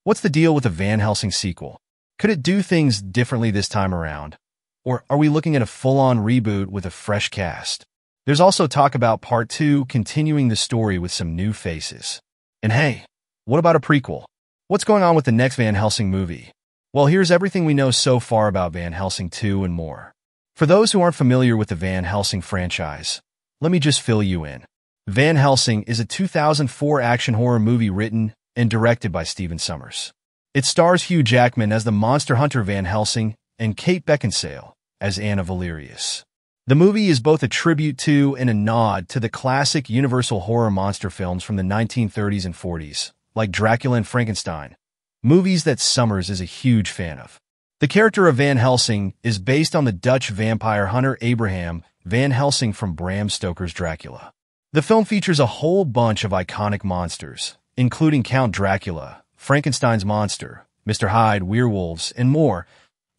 What's the deal with the Van Helsing sequel? Could it do things differently this time around? Or are we looking at a full-on reboot with a fresh cast? There's also talk about Part 2 continuing the story with some new faces. And hey, what about a prequel? What's going on with the next Van Helsing movie? Well, here's everything we know so far about Van Helsing 2 and more. For those who aren't familiar with the Van Helsing franchise, let me just fill you in. Van Helsing is a 2004 action horror movie written and directed by Stephen Sommers. It stars Hugh Jackman as the monster hunter Van Helsing and Kate Beckinsale as Anna Valerious. The movie is both a tribute to and a nod to the classic Universal horror monster films from the 1930s and 40s, like Dracula and Frankenstein, movies that Sommers is a huge fan of. The character of Van Helsing is based on the Dutch vampire hunter Abraham Van Helsing from Bram Stoker's Dracula. The film features a whole bunch of iconic monsters, including Count Dracula, Frankenstein's monster, Mr. Hyde, werewolves, and more,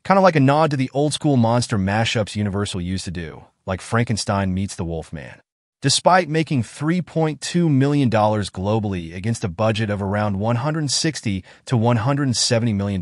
kind of like a nod to the old-school monster mashups Universal used to do, like Frankenstein meets the Wolfman. Despite making $3.2 million globally against a budget of around $160 to $170 million,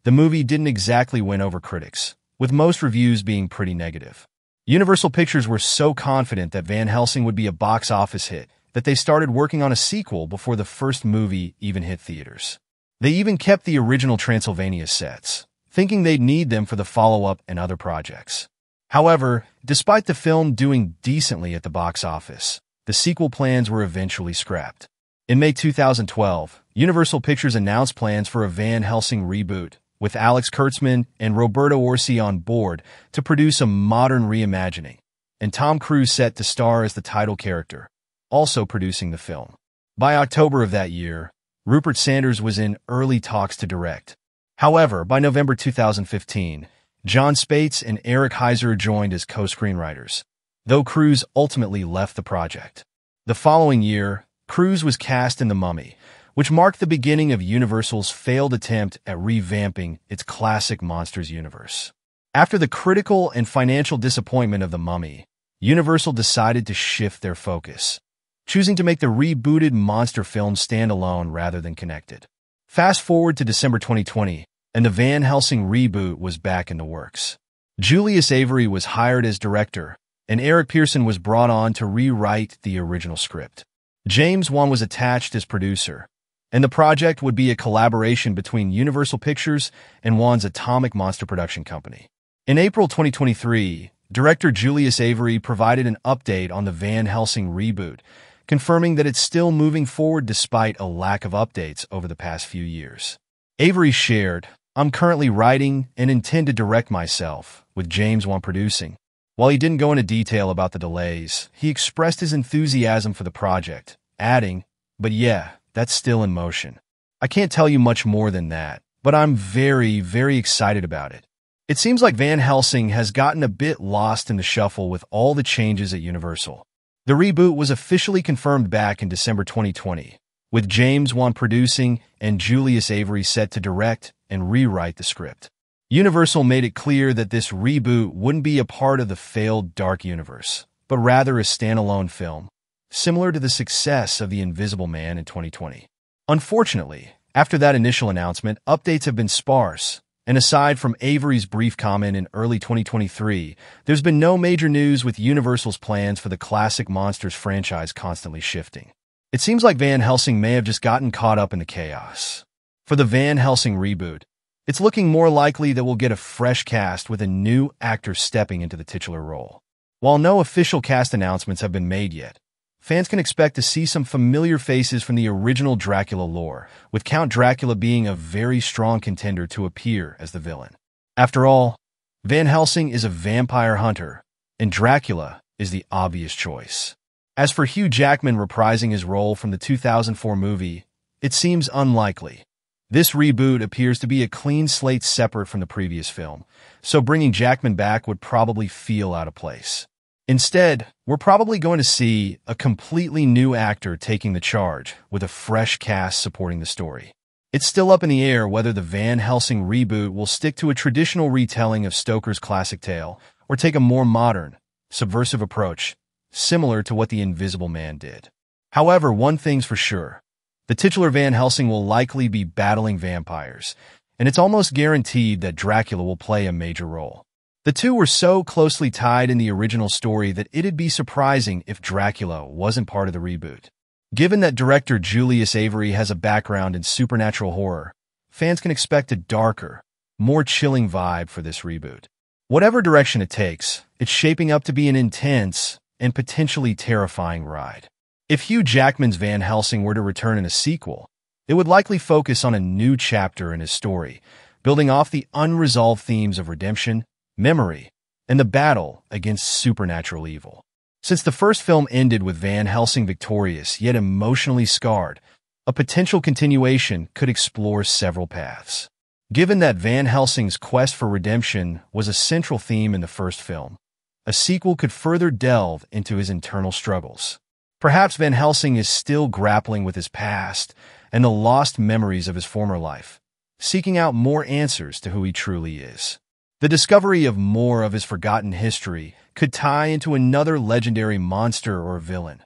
the movie didn't exactly win over critics, with most reviews being pretty negative. Universal Pictures were so confident that Van Helsing would be a box office hit that they started working on a sequel before the first movie even hit theaters. They even kept the original Transylvania sets, thinking they'd need them for the follow-up and other projects. However, despite the film doing decently at the box office, the sequel plans were eventually scrapped. In May 2012, Universal Pictures announced plans for a Van Helsing reboot, with Alex Kurtzman and Roberto Orci on board to produce a modern reimagining, and Tom Cruise set to star as the title character, also producing the film. By October of that year, Rupert Sanders was in early talks to direct. However, by November 2015, John Spates and Eric Heiser joined as co-screenwriters, though Cruise ultimately left the project. The following year, Cruise was cast in The Mummy, which marked the beginning of Universal's failed attempt at revamping its classic monsters universe. After the critical and financial disappointment of The Mummy, Universal decided to shift their focus, choosing to make the rebooted monster film stand alone rather than connected. Fast forward to December 2020, and the Van Helsing reboot was back in the works. Julius Avery was hired as director, and Eric Pearson was brought on to rewrite the original script. James Wan was attached as producer, and the project would be a collaboration between Universal Pictures and Wan's Atomic Monster production company. In April 2023, director Julius Avery provided an update on the Van Helsing reboot, confirming that it's still moving forward despite a lack of updates over the past few years. Avery shared, "I'm currently writing and intend to direct myself, with James Wan producing." While he didn't go into detail about the delays, he expressed his enthusiasm for the project, adding, "But yeah, that's still in motion. I can't tell you much more than that, but I'm very, very excited about it." It seems like Van Helsing has gotten a bit lost in the shuffle with all the changes at Universal. The reboot was officially confirmed back in December 2020, with James Wan producing and Julius Avery set to direct and rewrite the script. Universal made it clear that this reboot wouldn't be a part of the failed Dark Universe, but rather a standalone film, similar to the success of The Invisible Man in 2020. Unfortunately, after that initial announcement, updates have been sparse, and aside from Avery's brief comment in early 2023, there's been no major news with Universal's plans for the classic Monsters franchise constantly shifting. It seems like Van Helsing may have just gotten caught up in the chaos. For the Van Helsing reboot, it's looking more likely that we'll get a fresh cast with a new actor stepping into the titular role. While no official cast announcements have been made yet, fans can expect to see some familiar faces from the original Dracula lore, with Count Dracula being a very strong contender to appear as the villain. After all, Van Helsing is a vampire hunter, and Dracula is the obvious choice. As for Hugh Jackman reprising his role from the 2004 movie, it seems unlikely. This reboot appears to be a clean slate separate from the previous film, so bringing Jackman back would probably feel out of place. Instead, we're probably going to see a completely new actor taking the charge, with a fresh cast supporting the story. It's still up in the air whether the Van Helsing reboot will stick to a traditional retelling of Stoker's classic tale, or take a more modern, subversive approach, similar to what The Invisible Man did. However, one thing's for sure, The titular Van Helsing will likely be battling vampires, and it's almost guaranteed that Dracula will play a major role. The two were so closely tied in the original story that it'd be surprising if Dracula wasn't part of the reboot. Given that director Julius Avery has a background in supernatural horror, fans can expect a darker, more chilling vibe for this reboot. Whatever direction it takes, it's shaping up to be an intense and potentially terrifying ride. If Hugh Jackman's Van Helsing were to return in a sequel, it would likely focus on a new chapter in his story, building off the unresolved themes of redemption, memory, and the battle against supernatural evil. Since the first film ended with Van Helsing victorious yet emotionally scarred, a potential continuation could explore several paths. Given that Van Helsing's quest for redemption was a central theme in the first film, a sequel could further delve into his internal struggles. Perhaps Van Helsing is still grappling with his past and the lost memories of his former life, seeking out more answers to who he truly is. The discovery of more of his forgotten history could tie into another legendary monster or villain,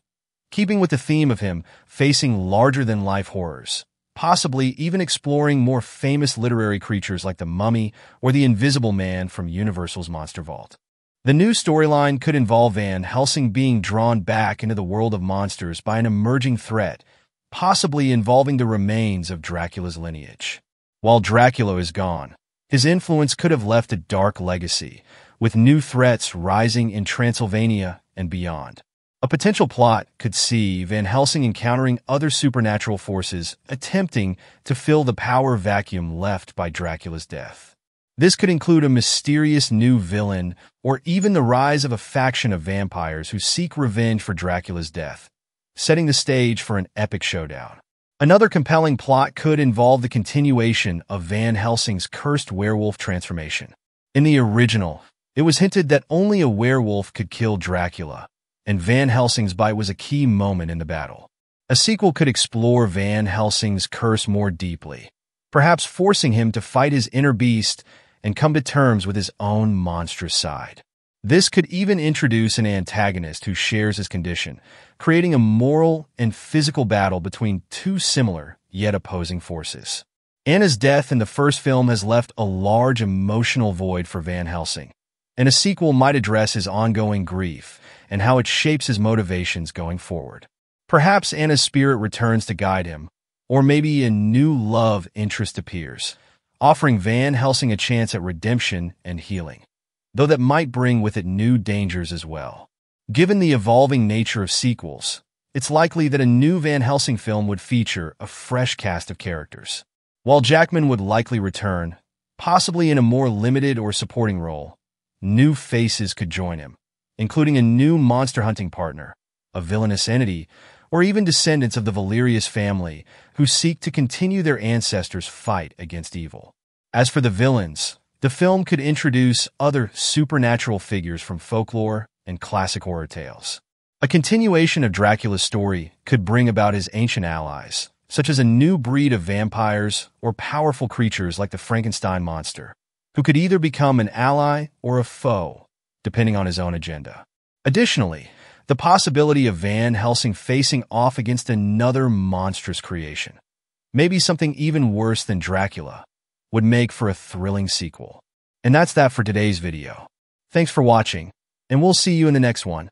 keeping with the theme of him facing larger-than-life horrors, possibly even exploring more famous literary creatures like the Mummy or the Invisible Man from Universal's Monster Vault. The new storyline could involve Van Helsing being drawn back into the world of monsters by an emerging threat, possibly involving the remains of Dracula's lineage. While Dracula is gone, his influence could have left a dark legacy, with new threats rising in Transylvania and beyond. A potential plot could see Van Helsing encountering other supernatural forces attempting to fill the power vacuum left by Dracula's death. This could include a mysterious new villain or even the rise of a faction of vampires who seek revenge for Dracula's death, setting the stage for an epic showdown. Another compelling plot could involve the continuation of Van Helsing's cursed werewolf transformation. In the original, it was hinted that only a werewolf could kill Dracula, and Van Helsing's bite was a key moment in the battle. A sequel could explore Van Helsing's curse more deeply, perhaps forcing him to fight his inner beast and come to terms with his own monstrous side. This could even introduce an antagonist who shares his condition, creating a moral and physical battle between two similar yet opposing forces. Anna's death in the first film has left a large emotional void for Van Helsing, and a sequel might address his ongoing grief and how it shapes his motivations going forward. Perhaps Anna's spirit returns to guide him, or maybe a new love interest appears, offering Van Helsing a chance at redemption and healing, though that might bring with it new dangers as well. Given the evolving nature of sequels, it's likely that a new Van Helsing film would feature a fresh cast of characters. While Jackman would likely return, possibly in a more limited or supporting role, new faces could join him, including a new monster hunting partner, a villainous entity, or even descendants of the Valerious family who seek to continue their ancestors' fight against evil. As for the villains, the film could introduce other supernatural figures from folklore and classic horror tales. A continuation of Dracula's story could bring about his ancient allies, such as a new breed of vampires or powerful creatures like the Frankenstein monster, who could either become an ally or a foe, depending on his own agenda. Additionally, the possibility of Van Helsing facing off against another monstrous creation, maybe something even worse than Dracula, would make for a thrilling sequel. And that's that for today's video. Thanks for watching, and we'll see you in the next one.